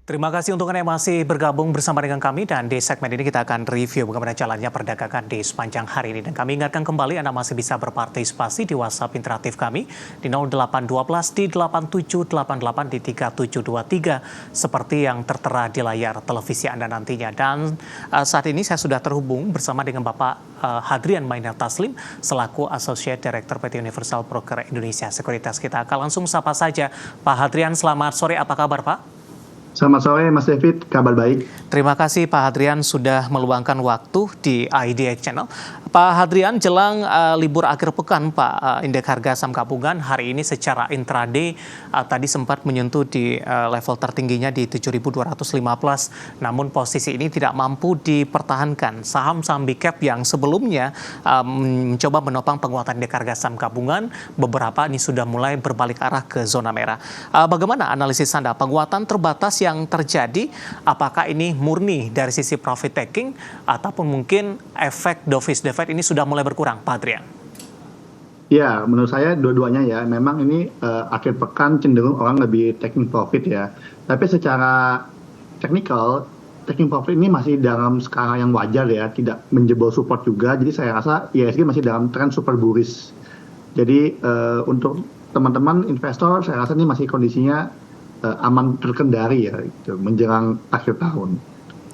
Terima kasih untuk Anda yang masih bergabung bersama dengan kami dan di segmen ini kita akan review bagaimana jalannya perdagangan di sepanjang hari ini. Dan kami ingatkan kembali Anda masih bisa berpartisipasi di WhatsApp interaktif kami di 0812 di 8788 di 3723 seperti yang tertera di layar televisi Anda nantinya. Dan saat ini saya sudah terhubung bersama dengan Bapak Hadrian Mainer Taslim selaku Associate Director PT Universal Broker Indonesia Sekuritas. Kita akan langsung sapa saja. Pak Hadrian, selamat sore. Apa kabar, Pak? Selamat sore Mas David, kabar baik. Terima kasih Pak Hadrian sudah meluangkan waktu di IDX Channel. Pak Hadrian, jelang libur akhir pekan Pak, indeks harga saham gabungan hari ini secara intraday tadi sempat menyentuh di level tertingginya di 7.215. Namun posisi ini tidak mampu dipertahankan. Saham-saham big cap yang sebelumnya mencoba menopang penguatan indeks harga saham gabungan, beberapa ini sudah mulai berbalik arah ke zona merah. Bagaimana analisis Anda? Penguatan terbatas yang terjadi, apakah ini murni dari sisi profit taking ataupun mungkin efek dovish the Fed ini sudah mulai berkurang, Pak Hadrian? Ya, menurut saya dua-duanya ya. Memang ini akhir pekan cenderung orang lebih taking profit ya. Tapi secara teknikal, taking profit ini masih dalam skala yang wajar ya, tidak menjebol support juga. Jadi saya rasa IHSG masih dalam tren super bullish. Jadi untuk teman-teman investor, saya rasa ini masih kondisinya aman terkendali ya, gitu, menjelang akhir tahun.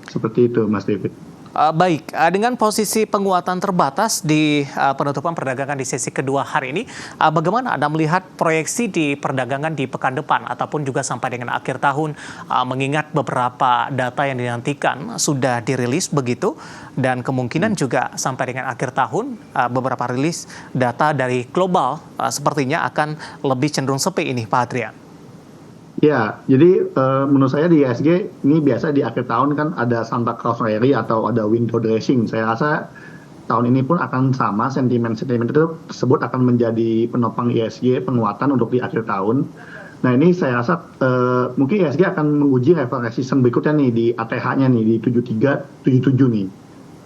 Seperti itu, Mas David. Baik, dengan posisi penguatan terbatas di penutupan perdagangan di sesi kedua hari ini, bagaimana Anda melihat proyeksi di perdagangan di pekan depan ataupun juga sampai dengan akhir tahun, mengingat beberapa data yang dinantikan sudah dirilis begitu, dan kemungkinan juga sampai dengan akhir tahun beberapa rilis data dari global sepertinya akan lebih cenderung sepi ini, Pak Hadrian. Ya, jadi menurut saya di IHSG ini biasa di akhir tahun kan ada Santa Claus Rally atau ada window dressing. Saya rasa tahun ini pun akan sama, sentimen tersebut akan menjadi penopang IHSG penguatan untuk di akhir tahun. Nah ini saya rasa mungkin IHSG akan menguji level resistance berikutnya nih di ATH-nya nih di 7377 nih.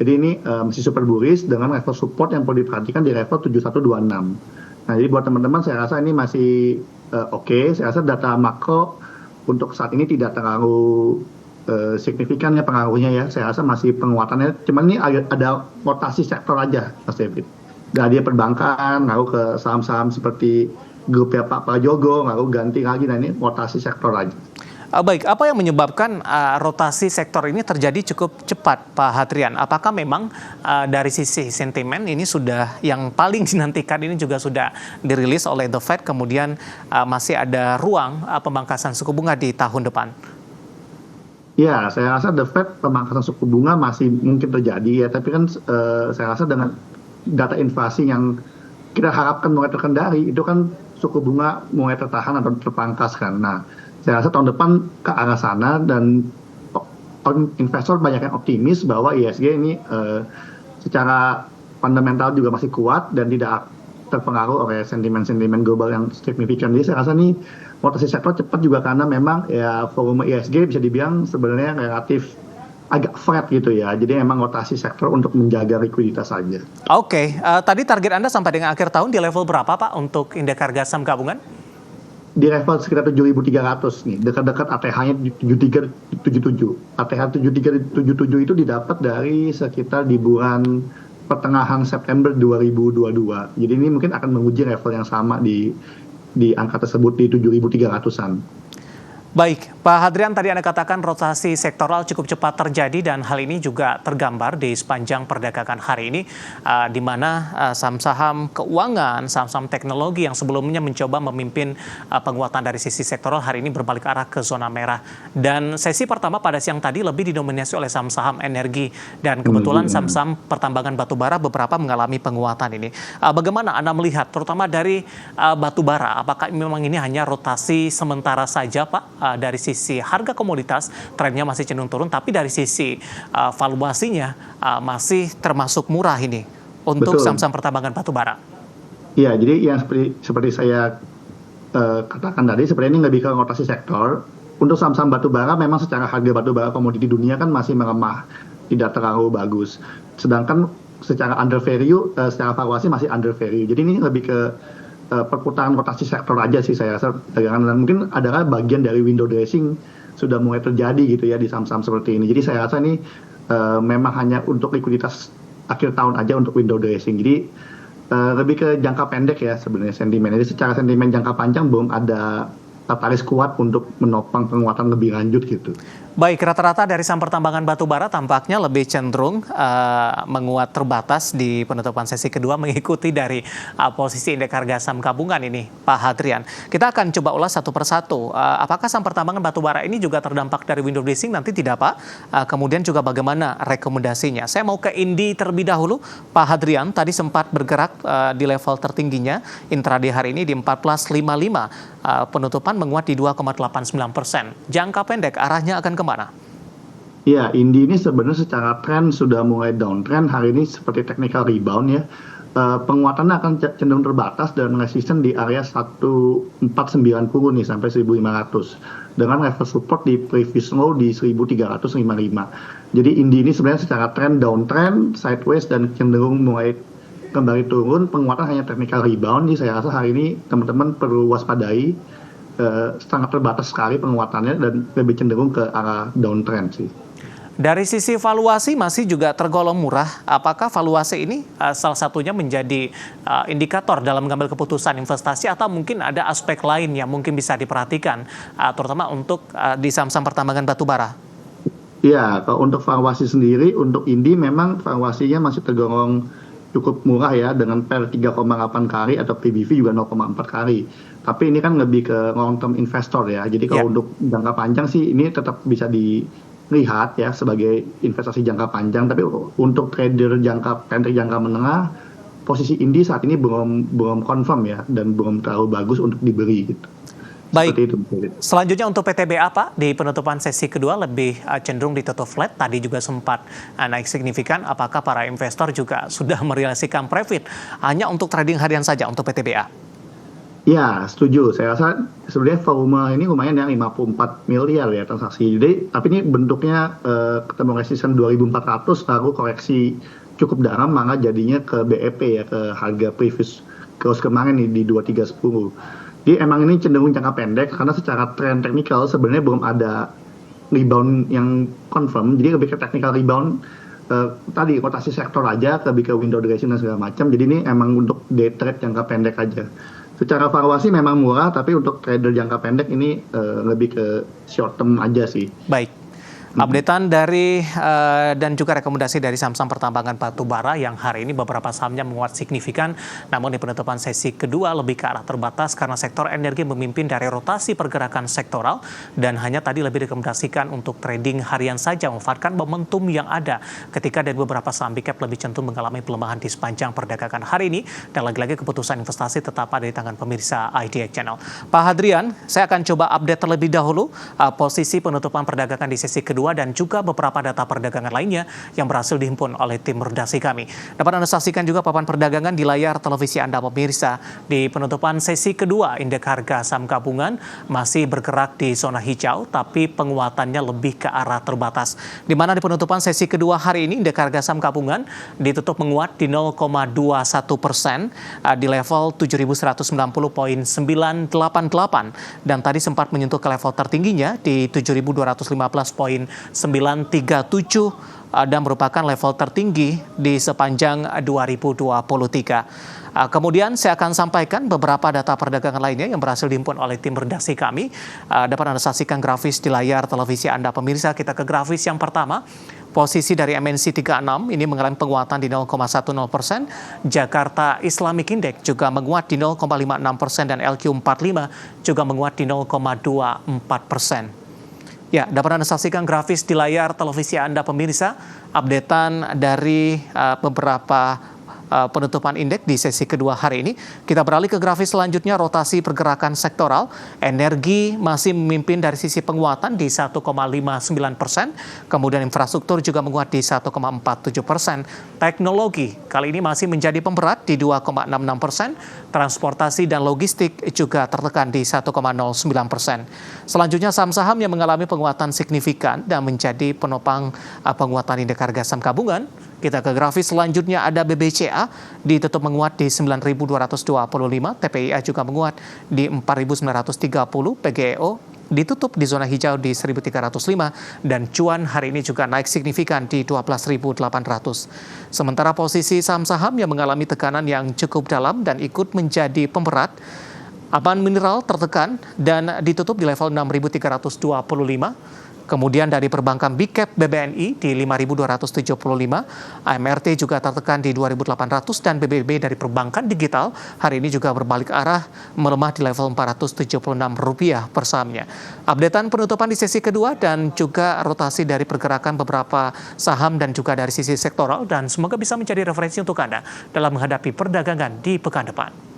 Jadi ini masih super bullish dengan level support yang perlu diperhatikan di level 7126. Nah, jadi buat teman-teman saya rasa ini masih oke. Saya rasa data makro untuk saat ini tidak terlalu signifikan ya pengaruhnya ya. Saya rasa masih penguatannya. Cuman ini ada rotasi sektor aja, Mas David. Gak ada perbankan, ngaruh ke saham-saham seperti grupnya Pak Prajogo, ngaruh ganti lagi. Nah ini rotasi sektor aja. Baik, apa yang menyebabkan rotasi sektor ini terjadi cukup cepat, Pak Hadrian? Apakah memang dari sisi sentimen ini sudah yang paling dinantikan ini juga sudah dirilis oleh The Fed, kemudian masih ada ruang pemangkasan suku bunga di tahun depan? Ya, saya rasa The Fed pemangkasan suku bunga masih mungkin terjadi ya, tapi kan saya rasa dengan data inflasi yang kita harapkan mulai terkendali, itu kan suku bunga mulai tertahan atau terpangkas kan. Nah, saya rasa tahun depan ke arah sana dan investor banyak yang optimis bahwa IHSG ini secara fundamental juga masih kuat dan tidak terpengaruh oleh sentimen-sentimen global yang signifikan. Jadi saya rasa ini rotasi sektor cepat juga karena memang ya volume IHSG bisa dibilang sebenarnya relatif agak flat gitu ya. Jadi memang rotasi sektor untuk menjaga likuiditas saja. Oke, tadi target Anda sampai dengan akhir tahun di level berapa Pak untuk indeks harga saham gabungan? Di level sekitar 7.300 nih, dekat-dekat ATH-nya 7377. ATH 7377 itu didapat dari sekitar di bulan pertengahan September 2022. Jadi ini mungkin akan menguji level yang sama di angka tersebut di 7.300-an. Baik, Pak Hadrian, tadi Anda katakan rotasi sektoral cukup cepat terjadi dan hal ini juga tergambar di sepanjang perdagangan hari ini, di mana saham-saham keuangan, saham-saham teknologi yang sebelumnya mencoba memimpin penguatan dari sisi sektoral hari ini berbalik arah ke zona merah. Dan sesi pertama pada siang tadi lebih didominasi oleh saham-saham energi dan kebetulan saham-saham pertambangan batubara beberapa mengalami penguatan ini. Bagaimana Anda melihat, terutama dari batubara, apakah memang ini hanya rotasi sementara saja, Pak? Dari sisi harga komoditas trennya masih cenderung turun, tapi dari sisi valuasinya masih termasuk murah ini untuk saham-saham pertambangan batubara. Iya, jadi yang seperti saya katakan tadi, sebenarnya ini lebih ke rotasi sektor. Untuk saham-saham batubara memang secara harga batubara komoditi dunia kan masih melemah, tidak terlalu bagus. Sedangkan secara under value, secara valuasi masih under value. Jadi ini lebih ke perputaran rotasi sektor aja sih saya rasa dagangan, dan mungkin adalah bagian dari window dressing sudah mulai terjadi gitu ya di saham-saham seperti ini. Jadi saya rasa ini memang hanya untuk likuiditas akhir tahun aja untuk window dressing. Jadi lebih ke jangka pendek ya sebenarnya sentimen. Jadi secara sentimen jangka panjang belum ada katalis kuat untuk menopang penguatan lebih lanjut gitu. Baik, rata-rata dari saham pertambangan batubara tampaknya lebih cenderung menguat terbatas di penutupan sesi kedua mengikuti dari posisi indeks harga saham gabungan ini, Pak Hadrian. Kita akan coba ulas satu persatu. Apakah saham pertambangan batubara ini juga terdampak dari window dressing? Nanti tidak, Pak. Kemudian juga bagaimana rekomendasinya? Saya mau ke Indi terlebih dahulu. Pak Hadrian tadi sempat bergerak di level tertingginya intraday hari ini di 14.55. Penutupan menguat di 2,89%. Jangka pendek arahnya akan kemana? Iya, Indi ini sebenarnya secara tren sudah mulai downtrend hari ini seperti technical rebound ya. Penguatannya akan cenderung terbatas dan resisten di area 1490 nih sampai 1500 dengan level support di previous low di 1355. Jadi Indi ini sebenarnya secara tren downtrend, sideways dan cenderung mulai kembali turun. Penguatan hanya technical rebound. Jadi saya rasa hari ini teman-teman perlu waspadai, sangat terbatas sekali penguatannya dan lebih cenderung ke arah downtrend sih. Dari sisi valuasi masih juga tergolong murah. Apakah valuasi ini salah satunya menjadi indikator dalam mengambil keputusan investasi atau mungkin ada aspek lain yang mungkin bisa diperhatikan, terutama untuk di saham-saham pertambangan batubara? Iya, kalau untuk valuasi sendiri, untuk Indi memang valuasinya masih tergolong cukup murah ya dengan PER 3,8 kali atau PBV juga 0,4 kali. Tapi ini kan lebih ke long term investor ya. Jadi kalau untuk jangka panjang sih ini tetap bisa dilihat ya sebagai investasi jangka panjang. Tapi untuk trader jangka pendek, jangka menengah, posisi Indi saat ini belum confirm ya dan belum terlalu bagus untuk dibeli gitu. Baik, selanjutnya untuk PTBA Pak, di penutupan sesi kedua lebih cenderung ditutup flat, tadi juga sempat naik signifikan, apakah para investor juga sudah merealisasikan profit hanya untuk trading harian saja untuk PTBA? Ya, setuju. Saya rasa sebenarnya volume ini lumayan ya, 54 miliar ya transaksi. Jadi, tapi ini bentuknya ketemu resisten 2400 lalu koreksi cukup dalam, maka jadinya ke BEP ya, ke harga previous close kemarin nih di 2310. Jadi emang ini cenderung jangka pendek karena secara trend technical sebenarnya belum ada rebound yang confirm. Jadi lebih ke technical rebound tadi rotasi sektor aja, lebih ke window dressing dan segala macam. Jadi ini emang untuk day trade jangka pendek aja. Secara valuasi memang murah, tapi untuk trader jangka pendek ini lebih ke short term aja sih. Baik. Updatean dari dan juga rekomendasi dari saham-saham pertambangan batubara yang hari ini beberapa sahamnya menguat signifikan, namun di penutupan sesi kedua lebih ke arah terbatas karena sektor energi memimpin dari rotasi pergerakan sektoral dan hanya tadi lebih direkomendasikan untuk trading harian saja, memanfaatkan momentum yang ada ketika dari beberapa saham big cap lebih cenderung mengalami pelemahan di sepanjang perdagangan hari ini dan lagi-lagi keputusan investasi tetap ada di tangan pemirsa IDX Channel. Pak Hadrian, saya akan coba update terlebih dahulu posisi penutupan perdagangan di sesi kedua dan juga beberapa data perdagangan lainnya yang berhasil dihimpun oleh tim redaksi kami. Dapat Anda saksikan juga papan perdagangan di layar televisi Anda pemirsa. Di penutupan sesi kedua, indeks harga saham gabungan masih bergerak di zona hijau, tapi penguatannya lebih ke arah terbatas. Di mana di penutupan sesi kedua hari ini, indeks harga saham gabungan ditutup menguat di 0,21% di level 7.190,988 dan tadi sempat menyentuh ke level tertingginya di 7.215,937 dan merupakan level tertinggi di sepanjang 2023. Kemudian saya akan sampaikan beberapa data perdagangan lainnya yang berhasil dihimpun oleh tim redaksi kami. Dapat Anda saksikan grafis di layar televisi Anda pemirsa. Kita ke grafis yang pertama. Posisi dari MNC 36 ini mengalami penguatan di 0,10%. Jakarta Islamic Index juga menguat di 0,56% dan LQ45 juga menguat di 0,24%. Ya, dapat Anda saksikan grafis di layar televisi Anda pemirsa, updatean dari beberapa penutupan indeks di sesi kedua hari ini. Kita beralih ke grafis selanjutnya, rotasi pergerakan sektoral. Energi masih memimpin dari sisi penguatan di 1,59%. Kemudian infrastruktur juga menguat di 1,47%. Teknologi kali ini masih menjadi pemberat di 2,66%. Transportasi dan logistik juga tertekan di 1,09%. Selanjutnya saham-saham yang mengalami penguatan signifikan dan menjadi penopang penguatan indeks harga saham gabungan. Kita ke grafis selanjutnya, ada BBCA ditutup menguat di 9.225, TPIA juga menguat di 4.930, PGEO ditutup di zona hijau di 1.305 dan cuan hari ini juga naik signifikan di 12.800. Sementara posisi saham-saham yang mengalami tekanan yang cukup dalam dan ikut menjadi pemberat, Aman Mineral tertekan dan ditutup di level 6.325. Kemudian dari perbankan Big Cap BBNI di 5.275, AMRT juga tertekan di 2.800 dan BBB dari perbankan digital hari ini juga berbalik arah melemah di level Rp476 per sahamnya. Updatean penutupan di sesi kedua dan juga rotasi dari pergerakan beberapa saham dan juga dari sisi sektoral dan semoga bisa menjadi referensi untuk Anda dalam menghadapi perdagangan di pekan depan.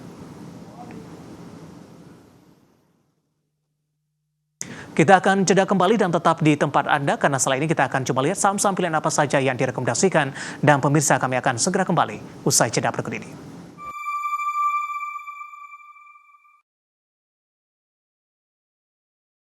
Kita akan jeda kembali dan tetap di tempat Anda karena setelah ini kita akan coba lihat saham-saham pilihan apa saja yang direkomendasikan dan pemirsa kami akan segera kembali usai jeda berikut ini.